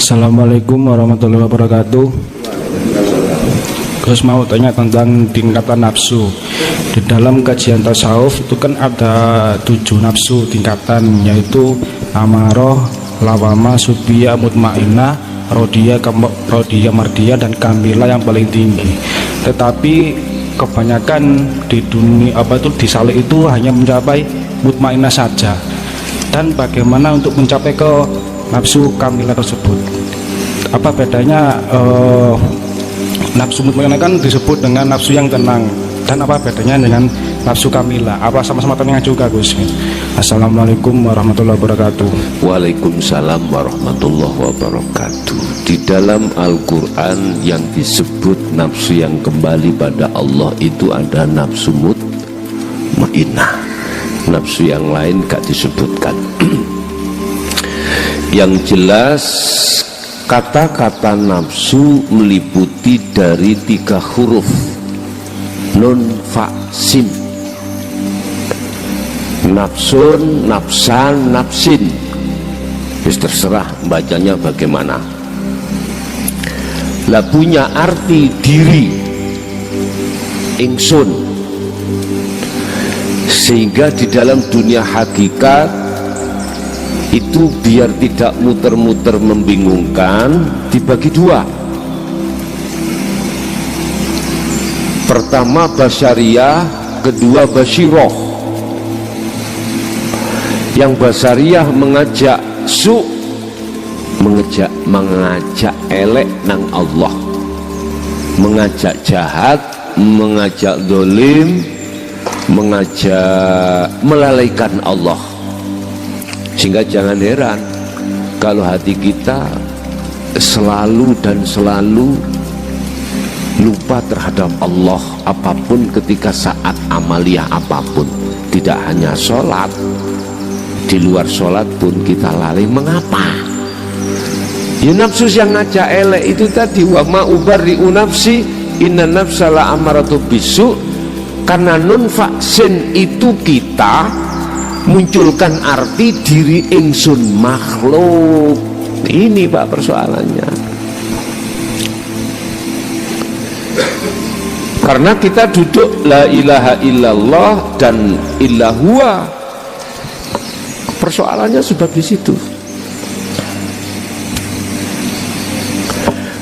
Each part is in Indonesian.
Assalamualaikum warahmatullahi wabarakatuh. Gus mau tanya tentang tingkatan nafsu. Di dalam kajian tasawuf itu kan ada 7 nafsu tingkatan, yaitu amarah, lawamah, subiyah, mutmainnah, rodiyah, mardiyah, dan kamilah yang paling tinggi. Tetapi kebanyakan di dunia di saleh itu hanya mencapai mutmainnah saja. Dan bagaimana untuk mencapai ke nafsu kamilah tersebut? Apa bedanya nafsu mutmainnah kan disebut dengan nafsu yang tenang, dan apa bedanya dengan nafsu kamilah? Apa sama-sama tenang juga, Gus? Assalamualaikum warahmatullahi wabarakatuh. Waalaikumsalam warahmatullahi wabarakatuh. Di dalam Al-Quran yang disebut nafsu yang kembali pada Allah itu ada nafsu mutmainnah. Nafsu yang lain gak disebutkan. Yang jelas kata-kata nafsu meliputi dari 3 huruf, nun, fa, sin. Nafsun, nafsan, nafsin. Terserah bacanya bagaimana. Lah punya arti diri, ingsun. Sehingga di dalam dunia hakikat itu biar tidak muter-muter membingungkan, dibagi 2. Pertama basyariah, kedua basyiroh. Yang basyariah mengajak mengajak elek nang Allah, mengajak jahat, mengajak dolim, mengajak melalaikan Allah. Sehingga jangan heran kalau hati kita selalu dan selalu lupa terhadap Allah apapun, ketika saat amaliyah apapun. Tidak hanya sholat, di luar sholat pun kita lalai. Mengapa? Ya nafsu yang ngajak elek itu tadi, wa ma ubarri'u nafsi inna nafsa la amaratu bisu. Karena nun faksin itu kita munculkan arti diri ingsun makhluk. Ini Pak persoalannya. Karena kita duduk la ilaha illallah dan illahua. Persoalannya sebab di situ.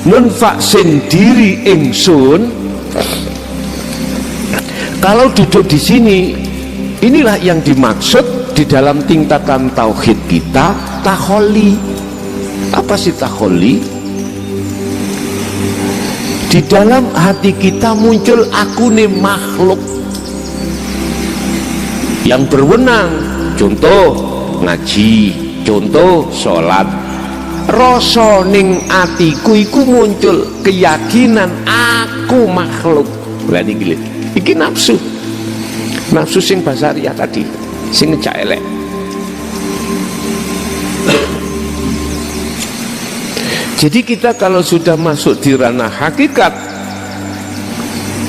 Nun faksin diri ingsun. Kalau duduk di sini, inilah yang dimaksud di dalam tingkatan tauhid kita, takholi. Apa sih takholi? Di dalam hati kita muncul aku nih makhluk yang berwenang. Contoh ngaji, contoh sholat. Rasa ning atiku iku muncul keyakinan aku makhluk. Berani gilit. Iki nafsu. Nafsu sing basariah tadi, sing ngejak elek. Jadi kita kalau sudah masuk di ranah hakikat,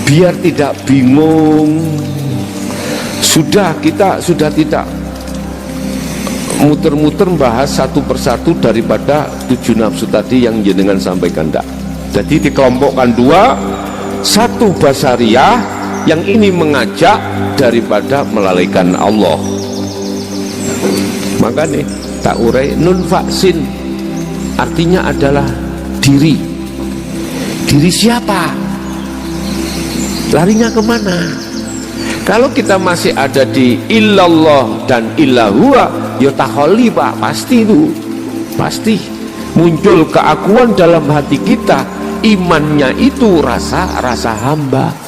biar tidak bingung, kita sudah tidak muter-muter membahas satu persatu daripada 7 nafsu tadi yang jenengan sampaikan. Jadi dikelompokkan 2, satu basariah yang ini mengajak daripada melalaikan Allah. Makanya tak urai nun faksin artinya adalah diri. Diri siapa? Larinya kemana? Kalau kita masih ada di illallah dan illahua, ya takholi Pak, pasti itu. Pasti muncul keakuan dalam hati kita. Imannya itu rasa hamba.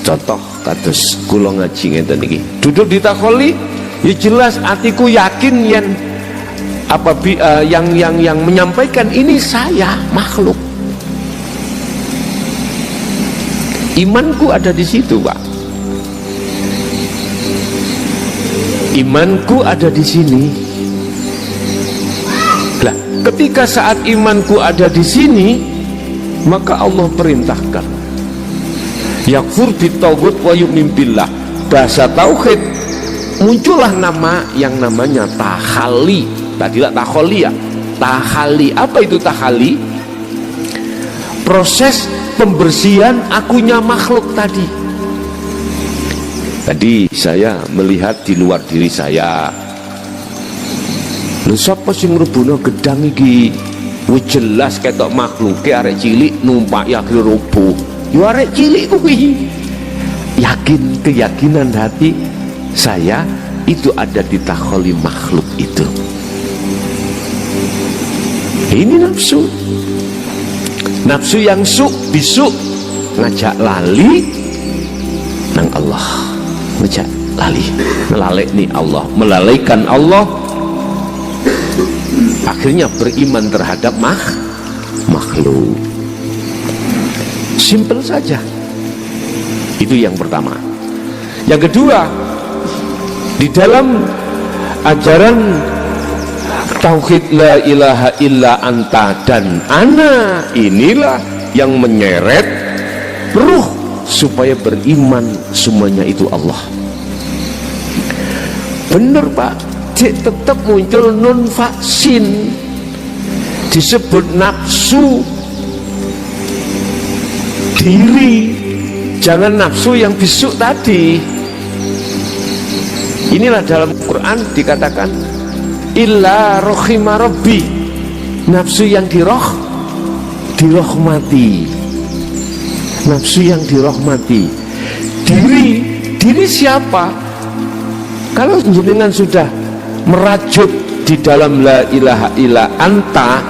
Contoh kados kula ngaji ngeten iki. Duduk di takholi, ya jelas hatiku yakin yang menyampaikan ini saya makhluk. Imanku ada di situ, Pak. Imanku ada di sini. Lah, ketika saat imanku ada di sini, maka Allah perintahkan yakfur bitaghut wa yu'min billah. Bahasa tauhid muncullah nama yang namanya tahalli. tadilah takholi ya. Tahali, apa itu tahali? Proses pembersihan akunya makhluk tadi. Tadi saya melihat di luar diri saya, lho sapa sing ngrebono gedang iki? Wis jelas ketok makhluke arek cilik numpak ya roboh. Yo arek cilik kuwi. Keyakinan hati saya itu ada di takholi makhluk itu. Ini nafsu. Nafsu yang bisu ngajak lali nang Allah, ngajak lali, melalekni Allah, melalaikan Allah, akhirnya beriman terhadap makhluk. Simple saja. Itu yang pertama. Yang kedua, di dalam ajaran tauhid la ilaha illa anta dan ana, inilah yang menyeret ruh supaya beriman semuanya itu Allah. Bener Pak, tetap muncul non vaksin, disebut nafsu diri, jangan nafsu yang bisu tadi. Inilah dalam Quran dikatakan illa rohima rabbi, nafsu yang dirahmati, nafsu yang dirahmati. Diri siapa? Kalau jenengan sudah merajut di dalam la ilaha illa anta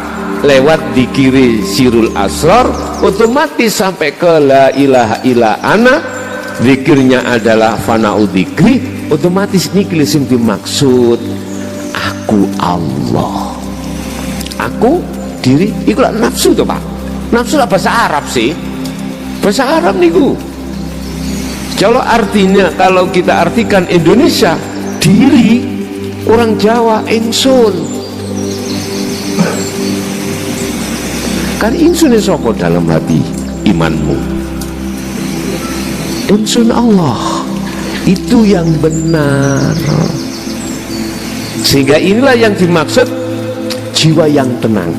lewat dikiri sirul asrar, otomatis sampai ke la ilaha illa ana, zikirnya adalah fana'u dzikri, otomatis niki sing dimaksud aku Allah, aku diri. Iku lah nafsu tuh Pak. Nafsu lah bahasa Arab sih, bahasa Arab niku. Kalau artinya, kalau kita artikan Indonesia diri, orang Jawa ingsun. Kan ingsun sapa dalam hati imanmu? Ingsun Allah, itu yang benar. Sehingga inilah yang dimaksud jiwa yang tenang.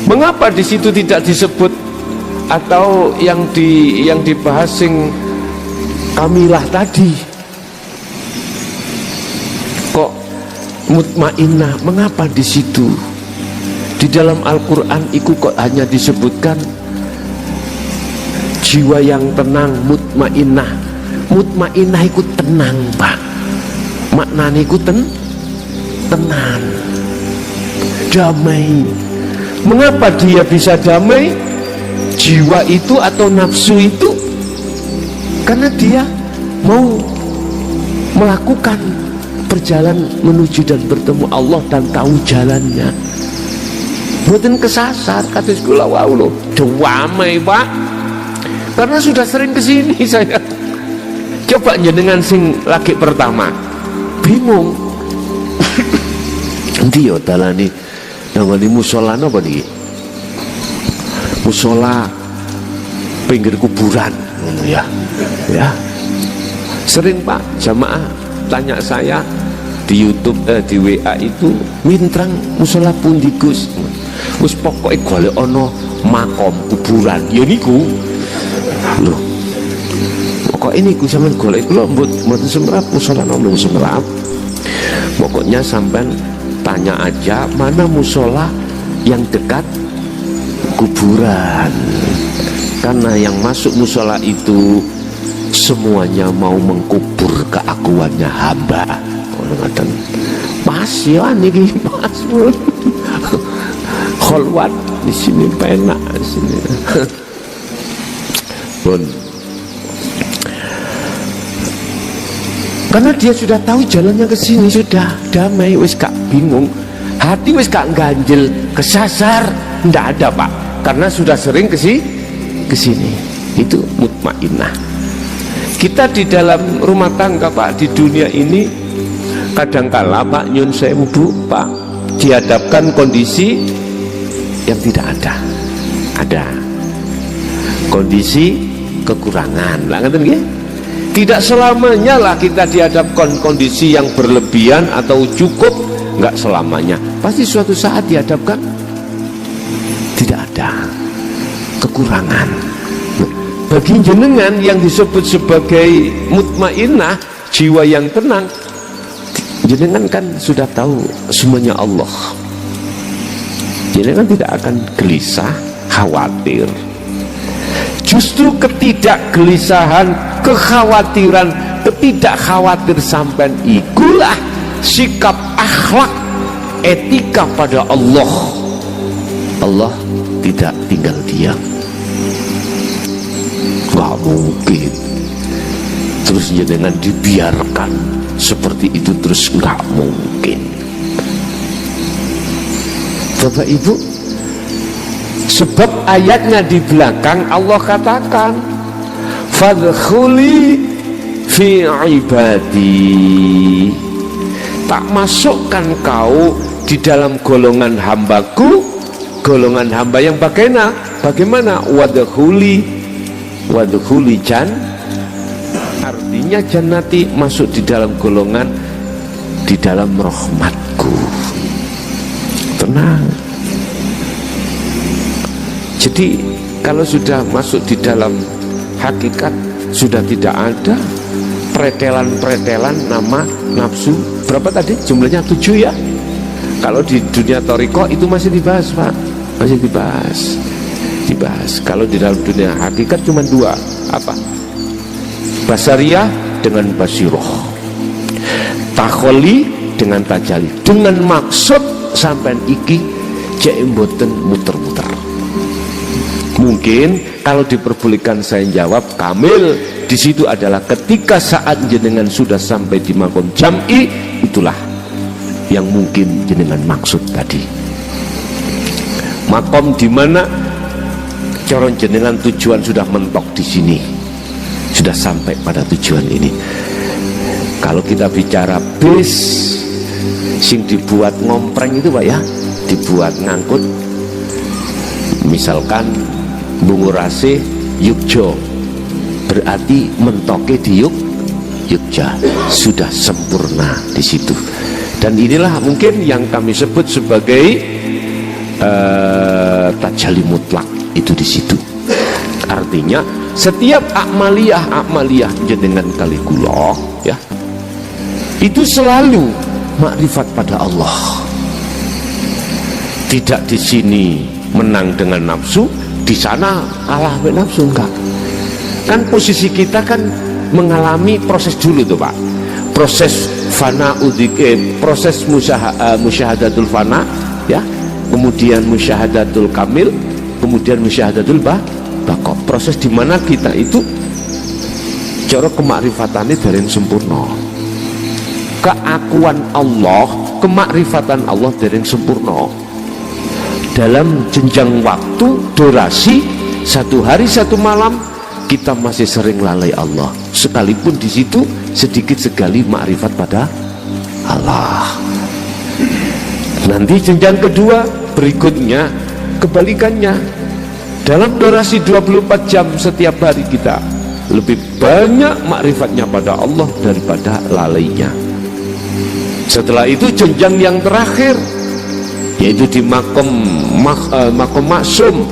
Mengapa di situ tidak disebut atau yang dibahas sing kamilah tadi? Kok mutmainnah? Mengapa di situ? Di dalam Al-Qur'an itu kok hanya disebutkan jiwa yang tenang, mutmainnah. Mutmainnah itu tenang, Pak. Maknanya itu tenang, damai. Mengapa dia bisa damai? Jiwa itu atau nafsu itu karena dia mau melakukan perjalanan menuju dan bertemu Allah dan tahu jalannya. Buatin kesasar, kata sekolah wow loh, damai Pak. Karena sudah sering kesini saya. Coba jenengan sing lagi pertama bingung. Nanti ya dalani nangani musola apa nih? Musola pinggir kuburan, ya. Sering Pak jamaah tanya saya di YouTube, di WA itu, mintrang musola pundi Gus? Wis pokoke golek ana makom kuburan. Ya niku. Loh. Pokoke niku sampean golek kula mboten semrap musola nomor semrap. Pokoknya sampean tanya aja mana musola yang dekat kuburan, karena yang masuk musola itu semuanya mau mengkubur keakuannya hamba. Pas ya niki pas pun kholwat di sini penak di sini. Pun karena dia sudah tahu jalannya ke sini, sudah damai, wis gak bingung, hati wis gak ganjel, kesasar, ndak ada Pak, karena sudah sering ke sini. Itu mutmainnah. Kita di dalam rumah tangga Pak, di dunia ini kadangkala Pak nyun sewu Bu Pak, dihadapkan kondisi yang tidak ada kondisi kekurangan lah, ngerti nggih? Tidak selamanya lah kita dihadapkan kondisi yang berlebihan atau cukup, enggak selamanya. Pasti suatu saat dihadapkan tidak ada kekurangan. Bagi jenengan yang disebut sebagai mutmainnah, jiwa yang tenang, jenengan kan sudah tahu semuanya Allah. Jenengan tidak akan gelisah, khawatir. Justru ketidakgelisahan, kekhawatiran, ketidakkhawatir sampean ikulah sikap akhlak, etika pada Allah. Allah tidak tinggal diam. Gak mungkin terus jenengan dibiarkan seperti itu terus, gak mungkin. Bapak Ibu, sebab ayatnya di belakang Allah katakan fadkhuli fi ibadi, tak masukkan kau di dalam golongan hambaku, golongan hamba yang bagaimana wadkhuli jan, artinya jannati, masuk di dalam golongan, di dalam rahmatku. Tenang. Jadi kalau sudah masuk di dalam hakikat, sudah tidak ada pretelan-pretelan nama nafsu. Berapa tadi jumlahnya? 7 ya. Kalau di dunia Thariqah itu masih dibahas, Pak, masih dibahas. Kalau di dalam dunia hakikat cuma 2, apa? Basariyah dengan basiroh, takholi dengan tajali, dengan maksud sampai iki cek mboten muter-muter. Mungkin kalau diperbolehkan saya jawab kamil di situ adalah ketika saat jenengan sudah sampai di makom jam'i, itulah yang mungkin jenengan maksud tadi. Makom di mana coron jenengan tujuan sudah mentok di sini, sudah sampai pada tujuan ini. Kalau kita bicara bis sing dibuat ngompreng itu Pak ya, dibuat ngangkut, misalkan Bungurase Yogyo, berarti mentoke di Yogja, sudah sempurna di situ. Dan inilah mungkin yang kami sebut sebagai tajalli mutlak, itu di situ. Artinya setiap akmaliyah jenengan kali kula ya, itu selalu makrifat pada Allah. Tidak di sini menang dengan nafsu, di sana kalah dengan nafsu, enggak. Kan posisi kita kan mengalami proses dulu tuh Pak, proses fana proses musyahadatul fana ya, kemudian musyahadatul kamil, kemudian musyahadatul baqo. Proses di mana kita itu cara kemakrifatannya dari yang sempurna, keakuan Allah, kemakrifatan Allah dari yang sempurna. Dalam jenjang waktu, durasi 1 hari 1 malam, kita masih sering lalai Allah, sekalipun di situ sedikit sekali makrifat pada Allah. Nanti jenjang kedua berikutnya kebalikannya, dalam durasi 24 jam setiap hari kita lebih banyak makrifatnya pada Allah daripada lalainya. Setelah itu jenjang yang terakhir, yaitu di makom maksum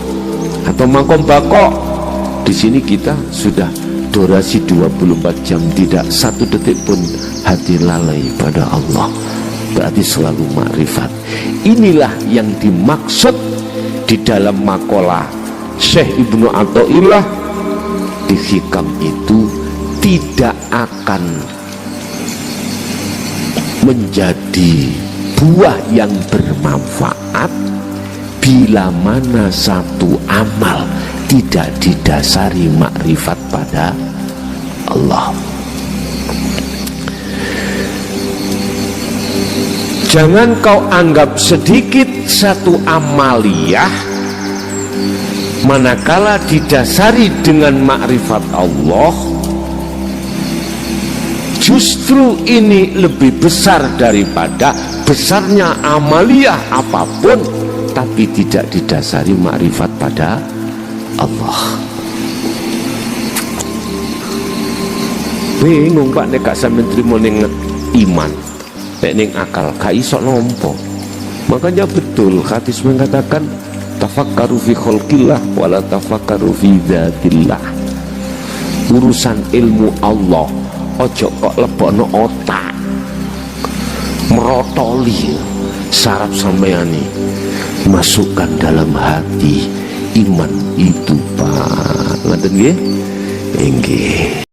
atau makom baqo. Di sini kita sudah durasi 24 jam, tidak 1 detik pun hati lalai pada Allah, berarti selalu makrifat. Inilah yang dimaksud di dalam makalah Syekh Ibnu Athaillah di hikam itu, tidak akan menjadi buah yang bermanfaat bila mana satu amal tidak didasari makrifat pada Allah. Jangan kau anggap sedikit satu amaliyah manakala didasari dengan makrifat Allah, justru ini lebih besar daripada besarnya amaliyah apapun tapi tidak didasari makrifat pada Allah. Bingung Pak nek gak sampeyan trimo ning iman. nek ning akal gak iso nampa. Makanya betul hadis mengatakan tafakkaru fi khalqillah wala tafakkaru fi dzatillah. Urusan ilmu Allah ojo kok lebokno otak, merotoli saraf sampeani, masukkan dalam hati. Iman itu Pak, ngoten nggih? Nggih.